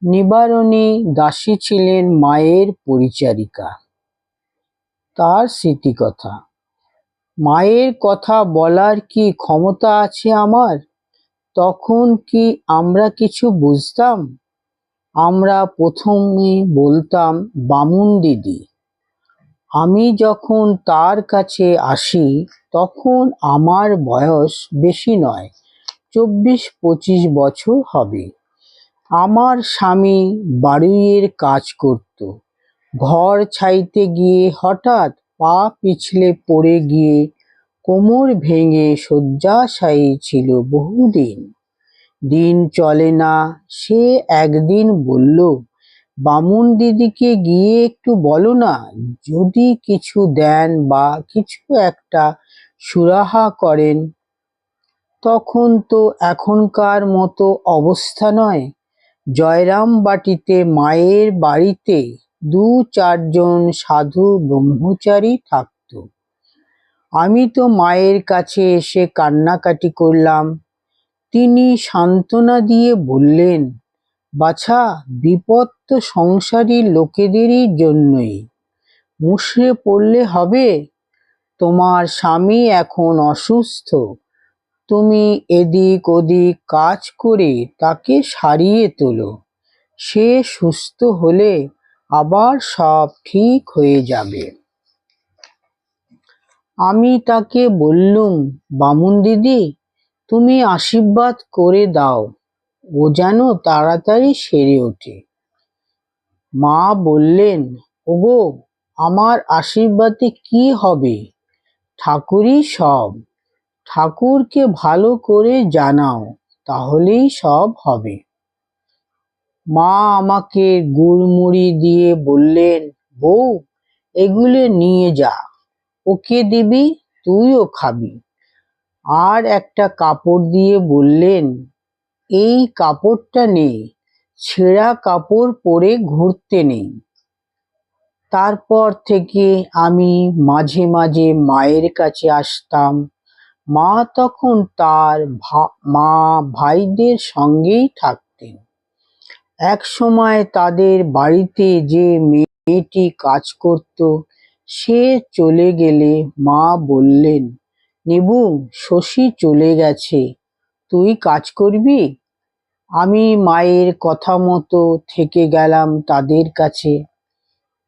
নিবারণী দাসী ছিলেন মায়ের পরিচারিকা। তার স্মৃতিকথা। মায়ের কথা বলার কি ক্ষমতা আছে আমার? তখন কি আমরা কিছু বুঝতাম? আমরা প্রথমে বলতাম বামুন দিদি। আমি যখন তার কাছে আসি তখন আমার বয়স বেশি নয়, 24-25 বছর হবে। আমার স্বামী বাড়ির কাজ করত। ঘর ছাইতে গিয়ে হঠাৎ পা পিছলে পড়ে গিয়ে কোমর ভেঙে শয্যাশায়ী ছিল বহুদিন। দিন চলে না। সে একদিন বলল, বামুন দিদিকে গিয়ে একটু বলো না, যদি কিছু দেন বা কিছু একটা সুরাহা করেন। তখন তো এখনকার মতো অবস্থা নয়। জয়রামবাটিতে মায়ের বাড়িতে 2-4 জন সাধু ব্রহ্মচারী থাকত। আমি তো মায়ের কাছে এসে কান্নাকাটি করলাম। তিনি সান্ত্বনা দিয়ে বললেন, বাছা, বিপদ তো সংসারী লোকেদেরই জন্যই। মুষড়ে পড়লে হবে? তোমার স্বামী এখন অসুস্থ। তুমি এদিক ওদিক কাজ করে তাকে সারিয়ে তোলো। সে সুস্থ হলে আবার সব ঠিক হয়ে যাবে। আমি তাকে বললুম, বামুন দিদি, তুমি আশীর্বাদ করে দাও, ও যেন তাড়াতাড়ি সেরে ওঠে। মা বললেন, ওগো, আমার আশীর্বাদে কি হবে? ঠাকুরই সব। ঠাকুরকে ভালো করে জানাও, তাহলেই সব হবে। মা আমাকে গুড়মুড়ি দিয়ে বললেন, বউ, এগুলো নিয়ে যা, ওকে দিবি, তুইও খাবি। আর একটা কাপড় দিয়ে বললেন, এই কাপড়টা নে, ছেঁড়া কাপড় পরে ঘুরতে নেই। তারপর থেকে আমি মাঝে মাঝে মায়ের কাছে আসতাম। মা তখন তার ভাইদের সঙ্গেই থাকতেন। এক সময় তাদের বাড়িতে যে মেয়েটি কাজ করত, সে চলে গেলে মা বললেন, নেবু, শশী চলে গেছে, তুই কাজ করবি? আমি মায়ের কথা মতো থেকে গেলাম তাদের কাছে।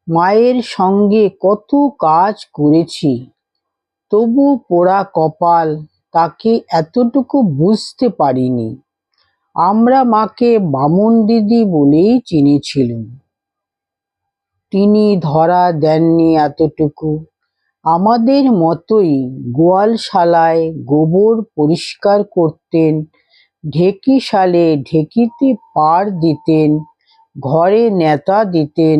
মায়ের সঙ্গে কত কাজ করেছি, তবু পোড়া কপাল, তাকে এতটুকু বুঝতে পারিনি। আমরা মাকে বামুন দিদি বলেই চিনেছিলুম। তিনি ধরা দেননি এতটুকু। আমাদের মতোই গোয়ালশালায় গোবর পরিষ্কার করতেন, ঢেকিশালে ঢেকিতে পার দিতেন, ঘরে নেতা দিতেন,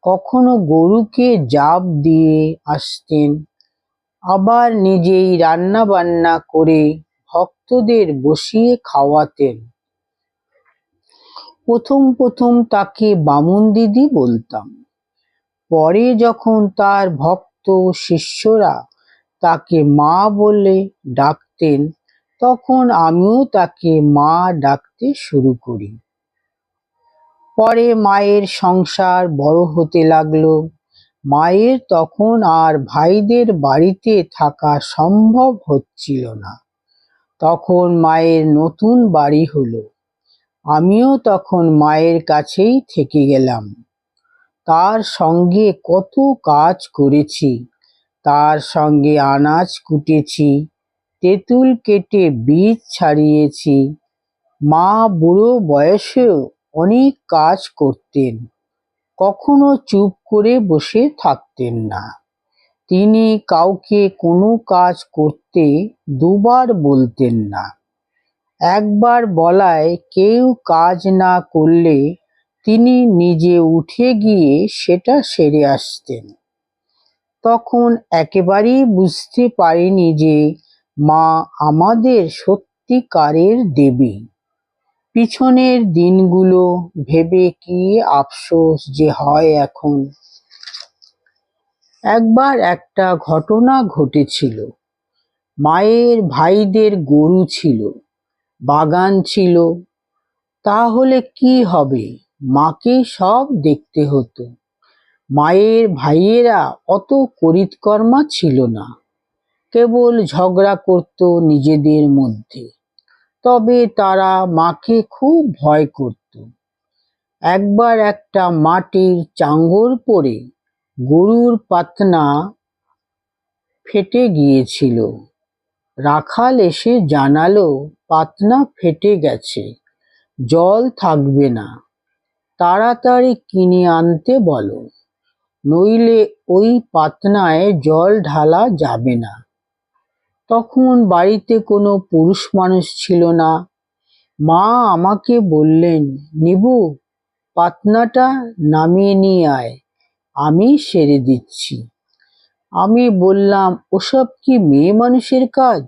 কখনো গরুকে জাব দিয়ে আসতেন, আবার নিজেই রান্না বান্না করে ভক্তদের বসিয়ে খাওয়াতেন। প্রথম প্রথম তাকে বামুন দিদি বলতাম। পরে যখন তার ভক্ত শিষ্যরা তাকে মা বলে ডাকতেন, তখন আমিও তাকে মা ডাকতে শুরু করি। পরে মায়ের সংসার বড় হতে লাগলো। মায়ের তখন আর ভাইদের বাড়িতে থাকা সম্ভব হচ্ছিল না। তখন মায়ের নতুন বাড়ি হলো। আমিও তখন মায়ের কাছেই থেকে গেলাম। তার সঙ্গে কত কাজ করেছি। তার সঙ্গে আনাজ কুটেছি, তেঁতুল কেটে বীজ ছাড়িয়েছি। মা বুড়ো বয়সেও অনেক কাজ করতেন, কখনো চুপ করে বসে থাকতেন না। তিনি কাউকে কোনো কাজ করতে দুবার বলতেন না। একবার বলায় কেউ কাজ না করলে তিনি নিজে উঠে গিয়ে সেটা সেরে আসতেন। তখন একেবারেই বুঝতে পারিনি যে মা আমাদের সত্যিকারের দেবী। পিছনের দিনগুলো ভেবে কি আফসোস যে হয় এখন। একবার একটা ঘটনা ঘটেছিল। মায়ের ভাইদের গরু ছিল, বাগান ছিল। তাহলে কি হবে, মাকে সব দেখতে হতো। মায়ের ভাইয়েরা অত করিতকর্মা ছিল না, কেবল ঝগড়া করত নিজেদের মধ্যে। তবে তারা মাকে খুব ভয় করত। একবার একটা মাটির চাঙড় পড়ে গরুর পাতনা ফেটে গিয়েছিল। রাখাল এসে জানালো, পাতনা ফেটে গেছে, জল থাকবে না, তাড়াতাড়ি কিনে আনতে বলো, নইলে ওই পাতনায় জল ঢালা যাবে না। তখন বাড়িতে কোনো পুরুষ মানুষ ছিল না। মা আমাকে বললেন, নিবু, পাতনাটা নামিয়ে নিয়ে আয়, আমি সেরে দিচ্ছি। আমি বললাম, ওসব কি মেয়ে মানুষের কাজ?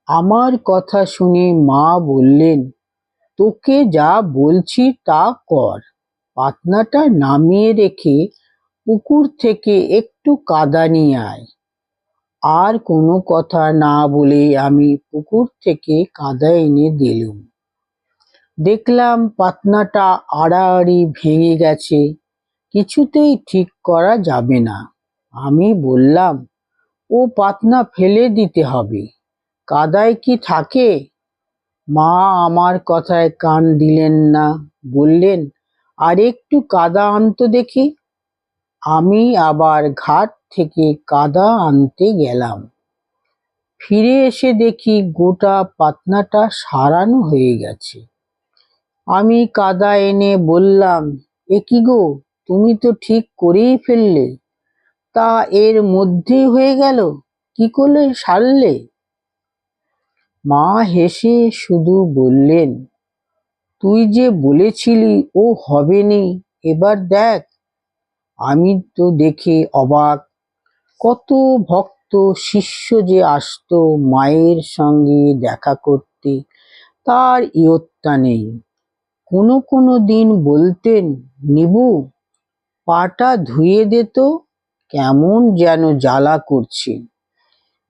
আমার কথা শুনে মা বললেন, তোকে যা বলছি তা কর, পাতনাটা নামিয়ে রেখে পুকুর থেকে একটু কাদা নিয়ে আয়। আর কোনো কথা না বলে আমি পুকুর থেকে কাদা এনে দিলুম। দেখলাম পাতনাটা আড়াআড়ি ভেঙে গেছে, কিছুতেই ঠিক করা যাবে না। আমি বললাম, ও পাতনা ফেলে দিতে হবে, কাদায় কি থাকে? মা আমার কথায় কান দিলেন না, বললেন, আর একটু কাদা আনতো দেখি। আমি আবার ঘাট থেকে কাদা আনতে গেলাম। ফিরে এসে দেখি গোটা পাতনাটা সারানো হয়ে গেছে। আমি কাদা এনে বললাম, এ কি গো, তুমি তো ঠিক করেই ফেললে, তা এর মধ্যেই হয়ে গেল, কি করে সারলে? মা হেসে শুধু বললেন, তুই যে বলেছিলি ও হবে নি, এবার দেখ। আমি তো দেখে অবাক, কত ভক্ত শিষ্য যে আসতো মায়ের সঙ্গে দেখা করতে, তার ইয়ত্তা নেই। কোনো কোনো দিন বলতেন, নিবু, পাটা ধুয়ে দে তো, কেমন যেন জ্বালা করছে,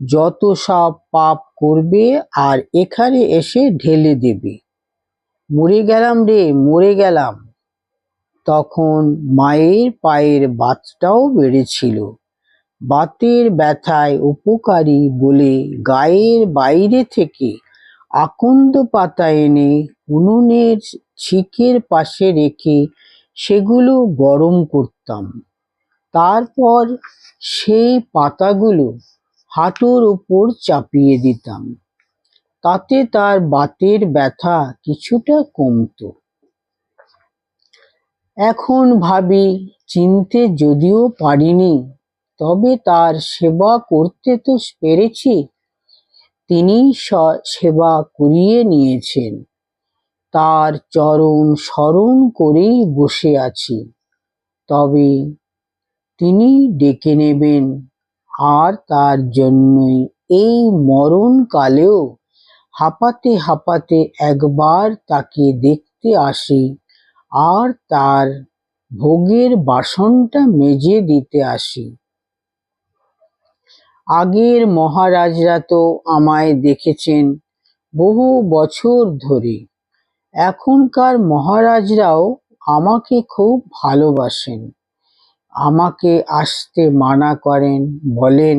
যত সব পাপ করবে আর এখানে এসে ঢেলে দেবে, মরে গেলাম রে, মরে গেলাম। তখন মায়ের পায়ের বাতটাও বেড়েছিল। বাতের ব্যথায় উপকারী বলে গায়ের বাইরে থেকে আকন্দ পাতা এনে উনুনের ছিকের পাশে রেখে সেগুলো গরম করতাম। তারপর সেই পাতাগুলো হাঁটুর উপর চাপিয়ে দিতাম, তাতে তার বাতের ব্যথা কিছুটা কমতো। এখন ভাবি, চিনতে যদিও পারিনি, তবে তার সেবা করতে তো পেরেছি। তিনি সেবা করিয়ে নিয়েছেন, তার চরণ স্মরণ করেই বসে আছি। তবে তিনি ডেকে নেবেন, আর তার জন্যই এই মরণকালেও হাঁপাতে হাঁপাতে একবার তাকে দেখতে আসি, আর তার ভোগের বাসনটা মেজে দিতে আসি। আগের মহারাজরা তো আমায় দেখেছেন বহু বছর ধরে, এখনকার মহারাজরাও আমাকে খুব ভালোবাসেন। আমাকে আসতে মানা করেন, বলেন,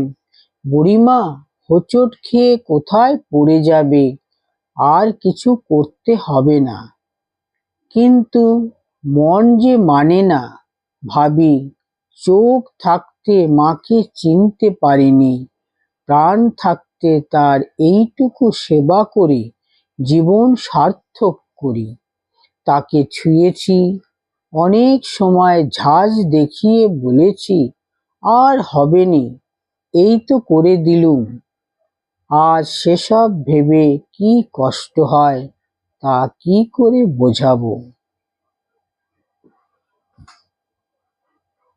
বুড়িমা হোঁচট খেয়ে কোথায় পড়ে যাবে, আর কিছু করতে হবে না। কিন্তু মন যে মানে না। ভাবি, চোখ থাকতে মাকে চিনতে পারিনি, প্রাণ থাকতে তার এইটুকু সেবা করে জীবন সার্থক করি। তাকে ছুঁয়েছি, অনেক সময় ঝাঁজ দেখিয়ে বলেছি, আর হবেনি, এই তো করে দিলুম। আজ সেসব ভেবে কি কষ্ট হয়, তা কি করে বোঝাবো।